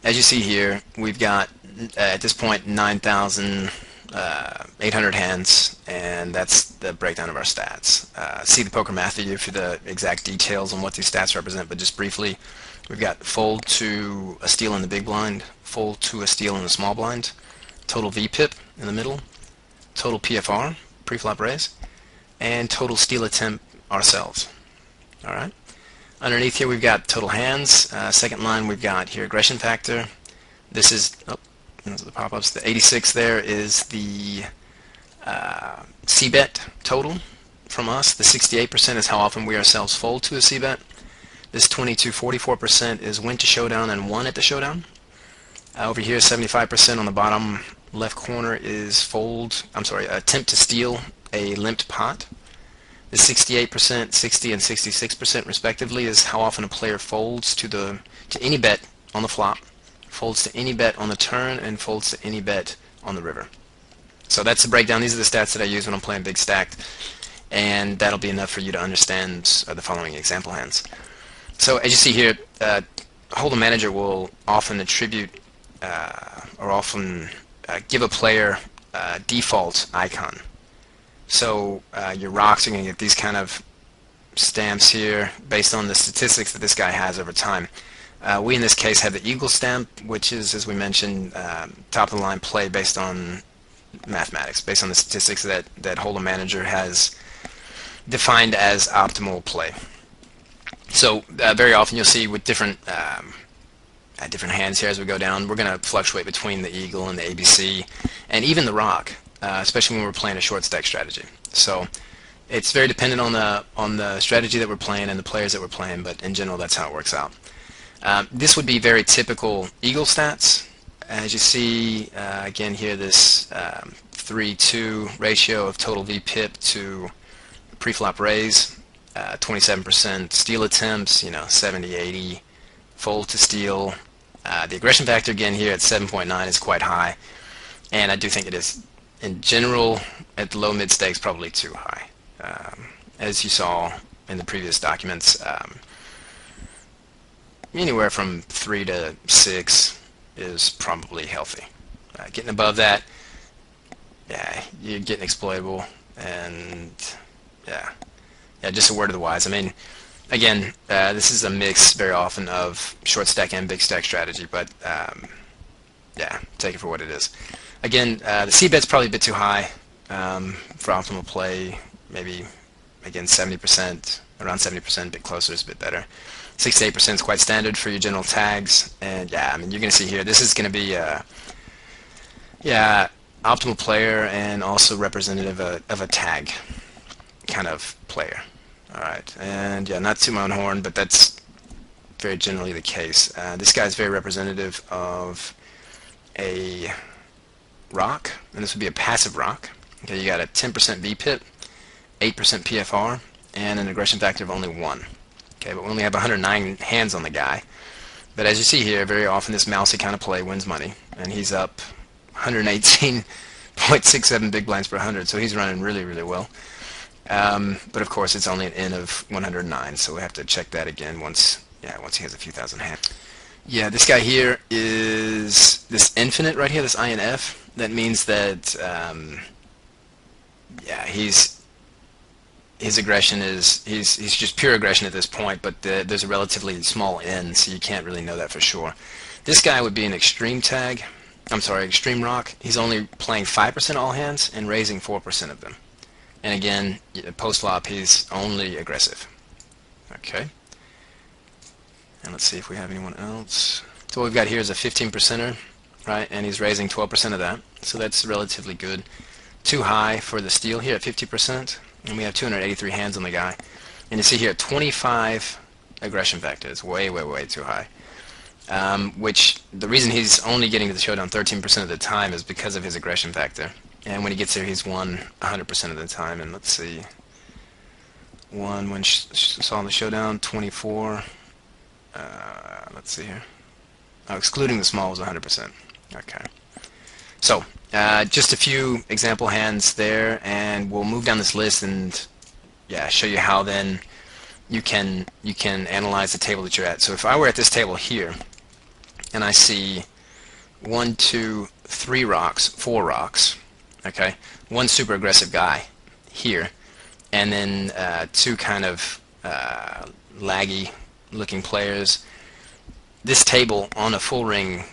as you see here, we've got at this point 9,800 hands, and that's the breakdown of our stats. See the Poker Math video for the exact details on what these stats represent, but just briefly, we've got fold to a steal in the big blind, fold to a steal in the small blind, total VPIP in the middle, total PFR, pre-flop raise, and total steal attempt ourselves. All right. Underneath here we've got total hands. Second line we've got here aggression factor. This is those are the pop-ups. The 86 there is the C-bet total from us. The 68% is how often we ourselves fold to a C-bet. This 44% is win to showdown and won at the showdown. Over here 75% on the bottom left corner is attempt to steal a limped pot. The 68%, 60, and 66% respectively is how often a player folds to any bet on the flop, folds to any bet on the turn, and folds to any bet on the river. So that's the breakdown. These are the stats that I use when I'm playing big stacked, and that'll be enough for you to understand the following example hands. So as you see here, Holdem Manager will often attribute or often give a player a default icon. So your rocks are going to get these kind of stamps here based on the statistics that this guy has over time. We in this case have the eagle stamp, which is, as we mentioned, top of the line play based on mathematics, based on the statistics that Holdem Manager has defined as optimal play. So very often you'll see with different hands here as we go down, we're going to fluctuate between the eagle and the ABC and even the rock. Especially when we're playing a short stack strategy. So it's very dependent on the strategy that we're playing and the players that we're playing, but in general that's how it works out. This would be very typical eagle stats. As you see again here, this 3-2 ratio of total VPIP to pre-flop raise, 27% steal attempts, 70-80 fold to steal. The aggression factor again here at 7.9 is quite high, and I do think it is in general at the low mid stakes probably too high. As you saw in the previous documents, anywhere from 3 to 6 is probably healthy. Getting above that, yeah, you're getting exploitable, and yeah, just a word of the wise. I mean, again, this is a mix very often of short stack and big stack strategy, but yeah, take it for what it is. Again, the C-bet's probably a bit too high for optimal play. Maybe, again, 70%, around 70%, a bit closer is a bit better. 68% is quite standard for your general tags. And yeah, I mean, you're going to see here, this is going to be optimal player and also representative of a tag kind of player. All right, and yeah, not to my own horn, but that's very generally the case. This guy is very representative of a rock, and this would be a passive rock. Okay, you got a 10% VPIP, 8% PFR, and an aggression factor of only 1. Okay, but we only have 109 hands on the guy. But as you see here, very often this mousy kind of play wins money, and he's up 118.67 big blinds per 100, so he's running really, really well. But of course, it's only an N of 109, so we have to check that again once he has a few thousand hands. Yeah, this guy here is this infinite right here, this INF. That means that his aggression is he's just pure aggression at this point, but there's a relatively small N, so you can't really know that for sure. This guy would be an extreme tag. I'm sorry, extreme rock. He's only playing 5% all hands and raising 4% of them. And again, post flop, he's only aggressive. Okay. And let's see if we have anyone else. So what we've got here is a 15%er, right? And he's raising 12% of that. So that's relatively good. Too high for the steal here at 50%. And we have 283 hands on the guy. And you see here 25 aggression factor. It's way, way, way too high. Which the reason he's only getting to the showdown 13% of the time is because of his aggression factor. And when he gets there, he's won 100% of the time. And let's see. Won when saw the showdown 24. Let's see here. Oh, excluding the small was 100%. Okay. So just a few example hands there, and we'll move down this list and show you how then you can analyze the table that you're at. So if I were at this table here, and I see 1, 2, 3 rocks, 4 rocks, okay? One super aggressive guy here, and then 2 kind of laggy looking players. This table on a full ring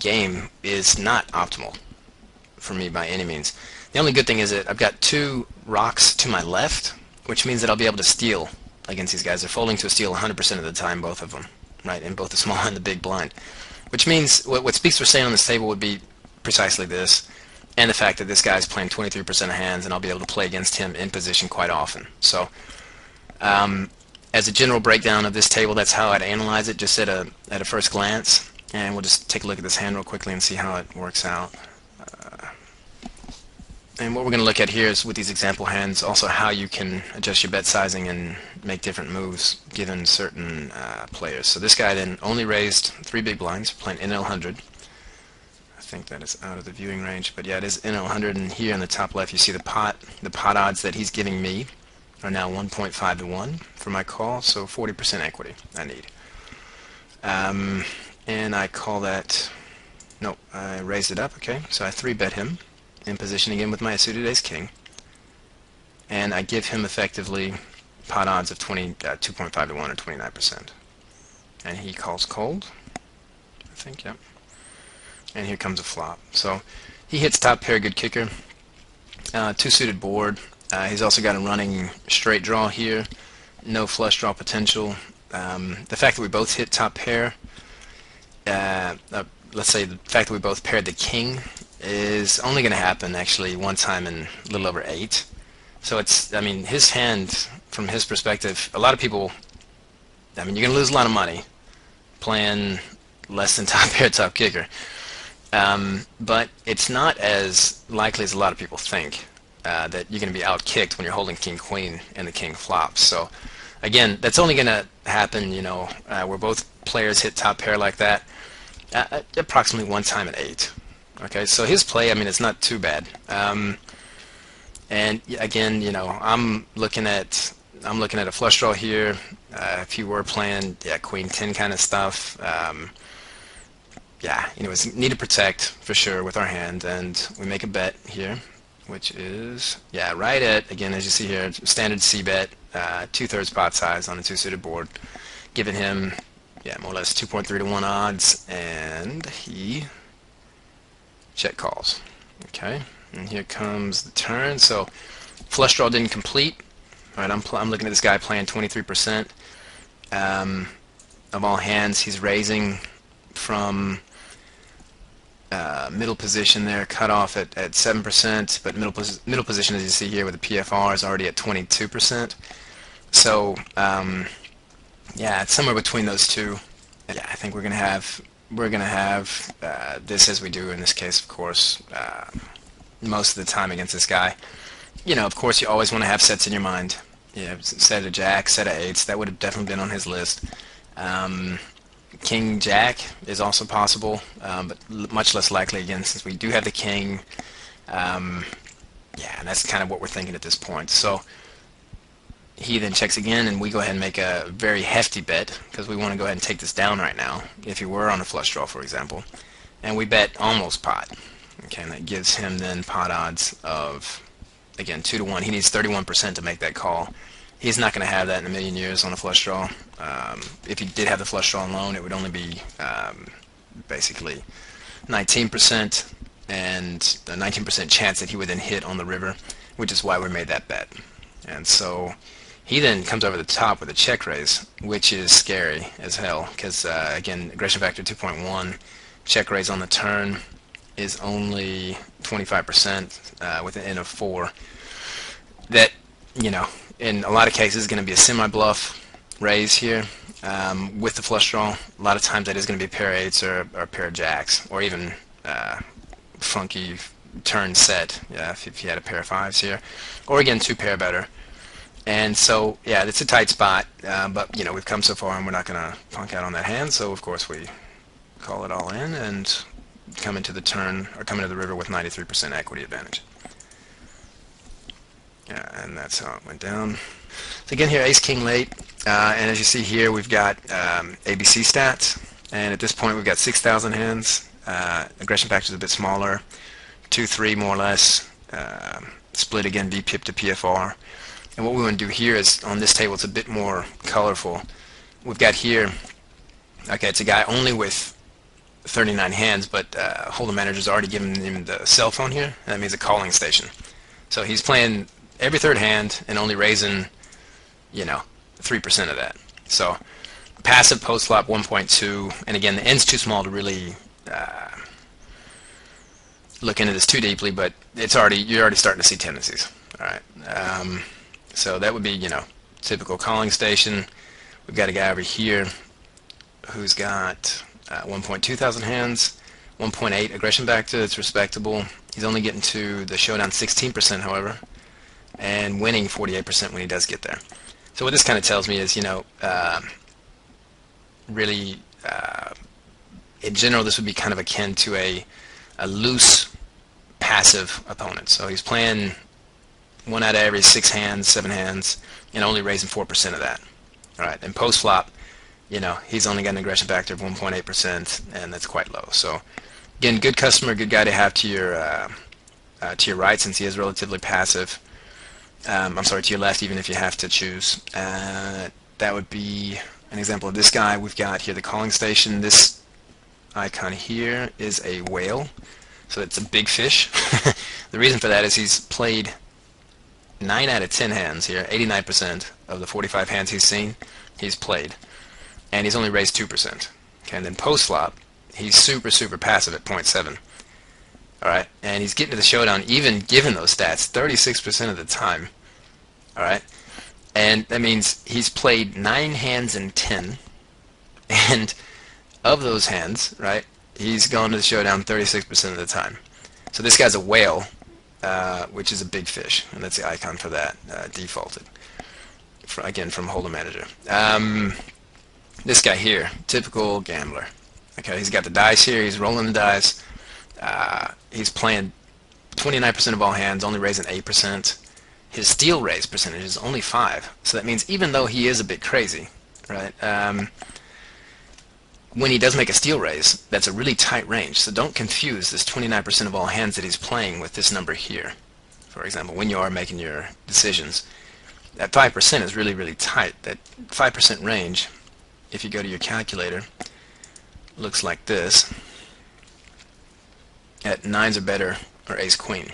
game is not optimal for me by any means. The only good thing is that I've got 2 rocks to my left, which means that I'll be able to steal against these guys. They're folding to a steal 100% of the time, both of them, right, in both the small and the big blind. Which means what speaks for staying on this table would be precisely this, and the fact that this guy's playing 23% of hands, and I'll be able to play against him in position quite often. So, as a general breakdown of this table, that's how I'd analyze it, just at a first glance. And we'll just take a look at this hand real quickly and see how it works out. And what we're going to look at here is, with these example hands, also how you can adjust your bet sizing and make different moves given certain players. So this guy then only raised 3 big blinds, playing NL100. I think that is out of the viewing range, but yeah, it is NL100. And here in the top left, you see the pot odds that he's giving me are now 1.5 to 1 for my call, so 40% equity I need. And I call that, no, I raised it up, okay, so I 3-bet him in position again with my suited ace king, and I give him effectively pot odds of 2.5 to 1 or 29%. And he calls cold, I think, yep. And here comes a flop. So he hits top pair, good kicker. 2 suited board. He's also got a running straight draw here, no flush draw potential. The fact that we both hit top pair, let's say the fact that we both paired the king, is only going to happen actually one time in a little over 8. So it's, I mean, his hand, from his perspective, a lot of people, I mean, you're going to lose a lot of money playing less than top pair, top kicker. But it's not as likely as a lot of people think that you're going to be out-kicked when you're holding king-queen and the king flops. So again, that's only going to happen, you know, where both players hit top pair like that, approximately one time in 8. Okay, so his play, I mean, it's not too bad. And again, you know, I'm looking at a flush draw here. If you were playing, yeah, queen 10 kind of stuff, yeah, you know, it's need to protect for sure with our hand, and we make a bet here, which is, yeah, right at, again, as you see here, standard C bet, 2/3 pot size on a 2-suited board, giving him, yeah, more or less 2.3 to 1 odds, and he check calls. Okay, and here comes the turn. So flush draw didn't complete. All right, I'm looking at this guy playing 23% of all hands. He's raising from middle position there, cut off at 7%, but middle position, as you see here with the PFR, is already at 22%. So yeah, it's somewhere between those two. Yeah, I think we're gonna have this, as we do in this case, of course, most of the time against this guy. You know, of course, you always want to have sets in your mind. Yeah, set of jacks, set of 8s. That would have definitely been on his list. King Jack is also possible, but much less likely again, since we do have the king. Yeah, and that's kind of what we're thinking at this point. So he then checks again, and we go ahead and make a very hefty bet, because we want to go ahead and take this down right now, if he were on a flush draw, for example. And we bet almost pot. Okay, and that gives him then pot odds of, again, 2 to 1. He needs 31% to make that call. He's not going to have that in a million years on a flush draw. If he did have the flush draw alone, it would only be basically 19%, and a 19% chance that he would then hit on the river, which is why we made that bet. And so he then comes over the top with a check raise, which is scary as hell, because again, aggression factor 2.1, check raise on the turn is only 25% with an N of 4. That, you know, in a lot of cases is going to be a semi-bluff raise here with the flush draw. A lot of times that is going to be a pair of 8s or a pair of jacks, or even funky turn set, yeah, if you had a pair of 5s here, or again 2 pair better. And so, yeah, it's a tight spot, but, you know, we've come so far and we're not going to punk out on that hand, so of course we call it all in and come into the turn, or come into the river with 93% equity advantage. Yeah, and that's how it went down. So again here, ace king late, and as you see here, we've got ABC stats. And at this point, we've got 6,000 hands. Aggression factor is a bit smaller, 2-3 more or less. Split again, VPIP to PFR. And what we want to do here is, on this table, it's a bit more colorful. We've got here, okay, it's a guy only with 39 hands, but Holdem manager's already given him the cell phone here. And that means a calling station. So he's playing every third hand and only raising, 3% of that. So passive post flop 1.2, and again, the end's too small to really look into this too deeply, but you're already starting to see tendencies. All right. So that would be, typical calling station. We've got a guy over here who's got 1.2 thousand hands, 1.8 aggression factor. It's respectable. He's only getting to the showdown 16%, however, and winning 48% when he does get there. So what this kind of tells me is, really, in general, this would be kind of akin to a loose passive opponent. So he's playing 1 out of every 6 hands, 7 hands, and only raising 4% of that. All right, and post flop, he's only got an aggression factor of 1.8%, and that's quite low. So again, good customer, good guy to have to your right, since he is relatively passive. I'm sorry, to your left, even if you have to choose. That would be an example of this guy. We've got here the calling station. This icon here is a whale, so it's a big fish. The reason for that is he's played 9 out of 10 hands here, 89% of the 45 hands he's seen, he's played, and he's only raised 2%. Okay, and then post flop, he's super passive at 0.7. All right, and he's getting to the showdown, even given those stats, 36% of the time. All right, and that means he's played 9 hands in 10, and of those hands, right, he's gone to the showdown 36% of the time. So this guy's a whale, which is a big fish, and that's the icon for that, defaulted. Again, from Holdem Manager. This guy here, typical gambler. Okay, he's got the dice here, he's rolling the dice. He's playing 29% of all hands, only raising 8%. His steal raise percentage is only 5. So that means even though he is a bit crazy, right, when he does make a steal raise, that's a really tight range. So don't confuse this 29% of all hands that he's playing with this number here. For example, when you are making your decisions, that 5% is really tight. That 5% range, if you go to your calculator, looks like this. At 9s or better, or ace queen,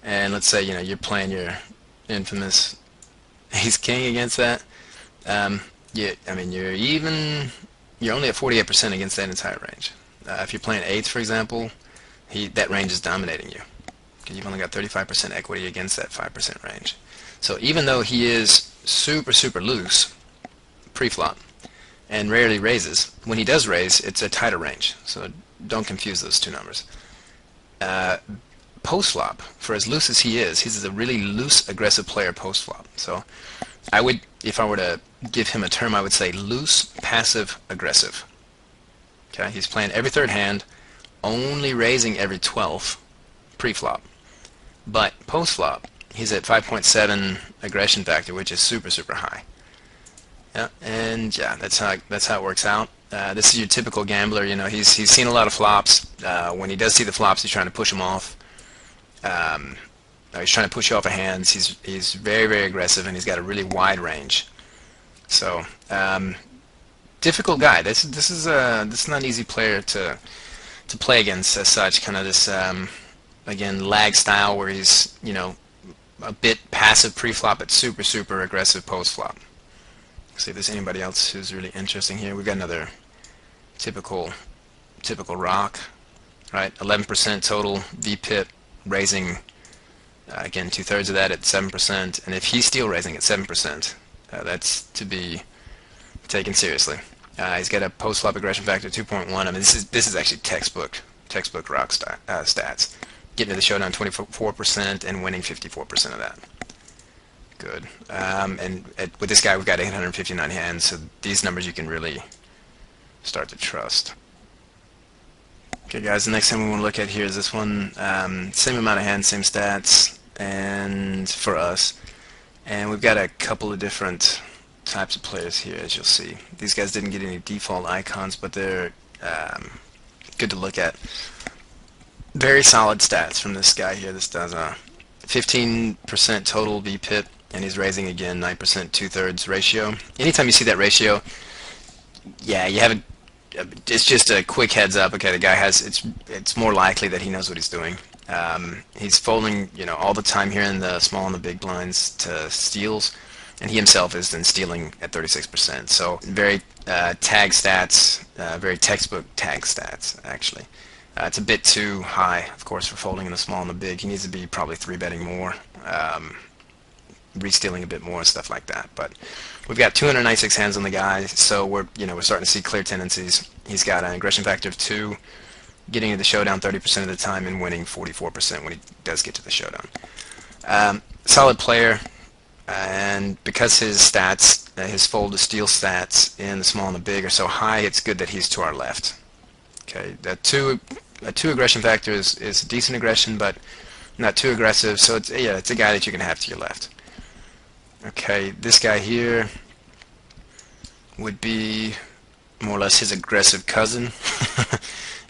and let's say you're playing your infamous ace king against that. You're only at 48% against that entire range. If you're playing 8s, for example, that range is dominating you, because you've only got 35% equity against that 5% range. So even though he is super loose pre-flop and rarely raises, when he does raise, it's a tighter range. So don't confuse those two numbers. Post-flop, for as loose as he is, he's a really loose, aggressive player post-flop. So I would, if I were to give him a term, I would say loose, passive, aggressive. Okay, he's playing every third hand, only raising every 12th pre-flop. But post-flop, he's at 5.7 aggression factor, which is super high. Yeah, and yeah, that's how it works out. This is your typical gambler. He's seen a lot of flops. When he does see the flops, he's trying to push them off. He's trying to push you off of hands. He's very aggressive, and he's got a really wide range. So difficult guy. This is not an easy player to play against as such. Kind of this again lag style where he's a bit passive pre-flop, but super aggressive post-flop. See if there's anybody else who's really interesting here. We've got another typical rock, right? 11% total VPIP, raising again 2/3 of that at 7%, and if he's still raising at 7%, that's to be taken seriously. He's got a post-flop aggression factor of 2.1. I mean, this is actually textbook rock stats. Getting to the showdown 24% and winning 54% of that. Good. And with this guy, we've got 859 hands, so these numbers you can really start to trust. Okay, guys, the next thing we want to look at here is this one. Same amount of hands, same stats, and for us. And we've got a couple of different types of players here, as you'll see. These guys didn't get any default icons, but they're good to look at. Very solid stats from this guy here. This does a 15% total VPIP, and he's raising again 9% 2/3 ratio. Anytime you see that ratio, yeah, you have it's just a quick heads up. Okay, the guy has it's more likely that he knows what he's doing. He's folding, all the time here in the small and the big blinds to steals, and he himself is then stealing at 36%. So very tag stats, very textbook tag stats actually. It's a bit too high, of course, for folding in the small and the big. He needs to be probably 3-betting more, re-stealing a bit more, stuff like that. But we've got 296 hands on the guy, so we're starting to see clear tendencies. He's got an aggression factor of 2, getting to the showdown 30% of the time, and winning 44% when he does get to the showdown. Solid player, and because his stats, his fold to steal stats in the small and the big are so high, it's good that he's to our left. Okay, a 2 aggression factor is a decent aggression, but not too aggressive. So it's a guy that you can have to your left. Okay, this guy here would be more or less his aggressive cousin.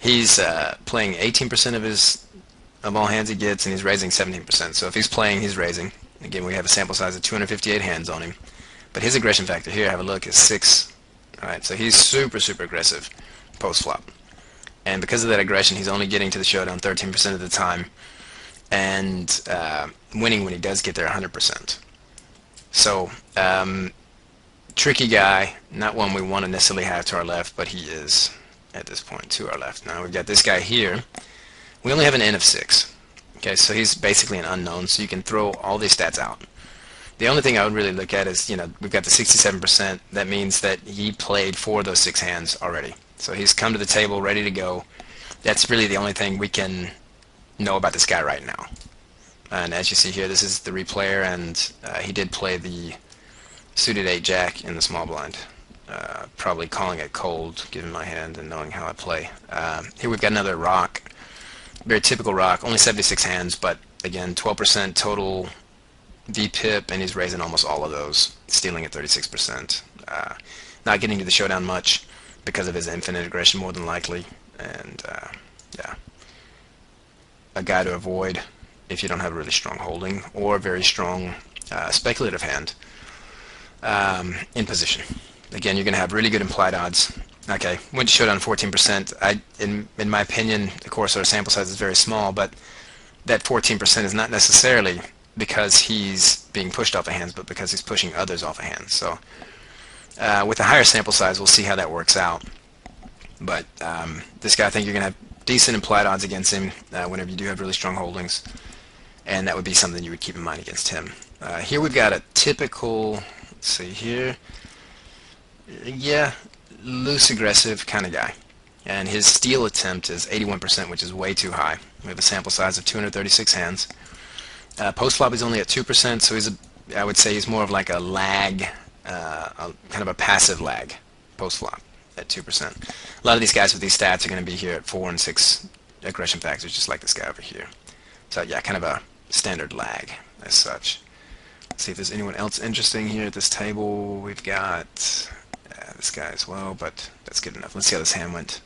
He's playing 18% of all hands he gets, and he's raising 17%. So if he's playing, he's raising. Again, we have a sample size of 258 hands on him, but his aggression factor here, have a look, is 6. All right, so he's super aggressive post flop. And because of that aggression, he's only getting to the showdown 13% of the time, and winning when he does get there 100%. So, tricky guy, not one we want to necessarily have to our left, but he is, at this point, to our left. Now we've got this guy here. We only have an N of 6. Okay, so he's basically an unknown, so you can throw all these stats out. The only thing I would really look at is, we've got the 67%. That means that he played 4 of those 6 hands already. So he's come to the table ready to go. That's really the only thing we can know about this guy right now. And as you see here, this is the replayer, and he did play the suited 8-jack in the small blind. Probably calling it cold, given my hand and knowing how I play. Here we've got another rock. Very typical rock, only 76 hands, but again, 12% total VPIP, and he's raising almost all of those, stealing at 36%. Not getting to the showdown much because of his infinite aggression, more than likely. And yeah, a guy to avoid if you don't have a really strong holding or a very strong speculative hand in position. Again, you're going to have really good implied odds. Okay, went to showdown 14%. In my opinion, of course, our sample size is very small, but that 14% is not necessarily because he's being pushed off of hands, but because he's pushing others off of hands. So with a higher sample size, we'll see how that works out. But this guy, I think you're going to have decent implied odds against him whenever you do have really strong holdings, and that would be something you would keep in mind against him. Here we've got a typical, let's see here, yeah, loose aggressive kind of guy. And his steal attempt is 81%, which is way too high. We have a sample size of 236 hands. Post flop is only at 2%, so I would say he's more of like a lag, kind of a passive lag post flop at 2%. A lot of these guys with these stats are going to be here at 4 and 6 aggression factors, just like this guy over here. So yeah, kind of a standard lag as such. Let's see if there's anyone else interesting here at this table. We've got this guy as well, but that's good enough. Let's see how this hand went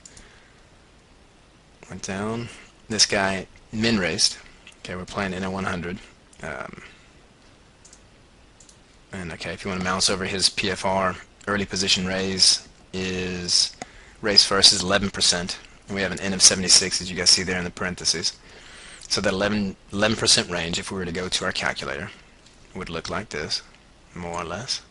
down. This guy min raised. Okay, we're playing in a 100. And okay, if you want to mouse over his PFR, early position raise is raise first is 11%, and we have an N of 76, as you guys see there in the parentheses. So that 11% range, if we were to go to our calculator, would look like this, more or less.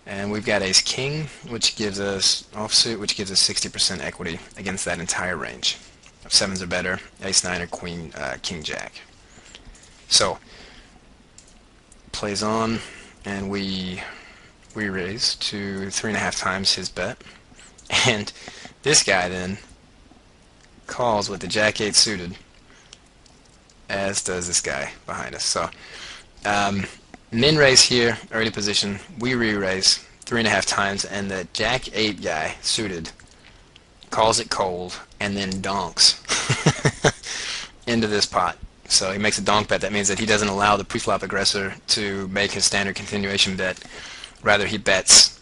And we've got ace king, which gives us offsuit, which gives us 60% equity against that entire range. If sevens are better, ace 9 or queen, king jack. So plays on, and we raise to 3.5 times his bet, and this guy then calls with the jack 8 suited, as does this guy behind us. So min raise here, early position, we re-raise 3.5 times, and the jack 8 guy suited calls it cold and then donks into this pot. So he makes a donk bet. That means that he doesn't allow the preflop aggressor to make his standard continuation bet Rather, he bets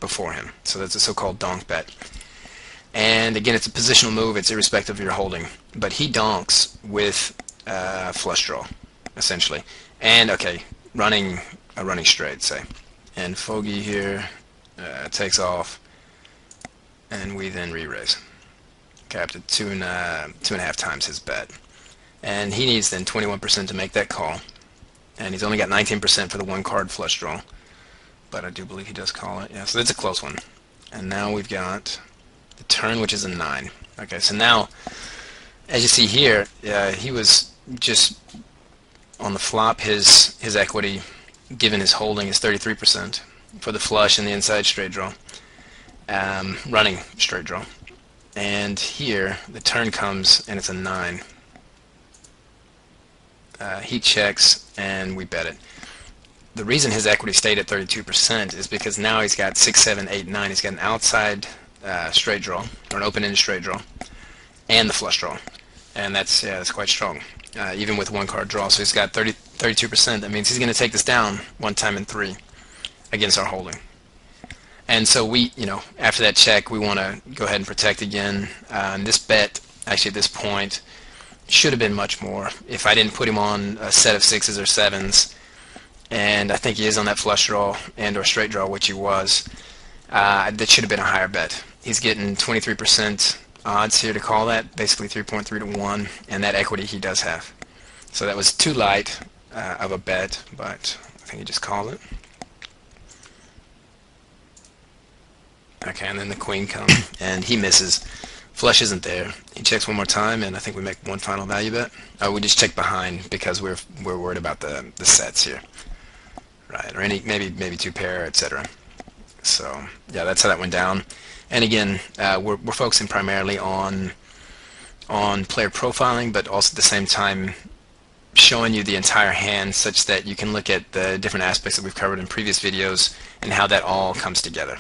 before him. So that's a so-called donk bet. And again, it's a positional move. It's irrespective of your holding. But he donks with flush draw, essentially. And, okay, running a running straight, say. And Fogey here takes off, and we then re-raise. Okay, up to two and a half times his bet. And he needs then 21% to make that call. And he's only got 19% for the one card flush draw. But I do believe he does call it. Yeah, so that's a close one. And now we've got the turn, which is a 9. Okay, so now, as you see here, he was just on the flop, his equity, given his holding, is 33% for the flush and the inside straight draw, running straight draw. And here, the turn comes, and it's a 9. He checks, and we bet it. The reason his equity stayed at 32% is because now he's got 6, 7, 8, 9. He's got an outside straight draw, or an open-ended straight draw, and the flush draw. And that's quite strong, even with one card draw. So he's got 32%. That means he's going to take this down one time in 3 against our holding. And so we, after that check, we want to go ahead and protect again. And this bet, actually at this point, should have been much more. If I didn't put him on a set of 6s or 7s, and I think he is on that flush draw and or straight draw, which he was, that should have been a higher bet. He's getting 23% odds here to call that, basically 3.3 to 1, and that equity he does have. So that was too light of a bet, but I think he just called it. Okay, and then the queen comes, and he misses. Flush isn't there. He checks one more time, and I think we make one final value bet. Oh, we just check behind because we're worried about the sets here, right? Or maybe 2 pair, etc. So yeah, that's how that went down. And again, we're focusing primarily on player profiling, but also at the same time showing you the entire hand, such that you can look at the different aspects that we've covered in previous videos and how that all comes together.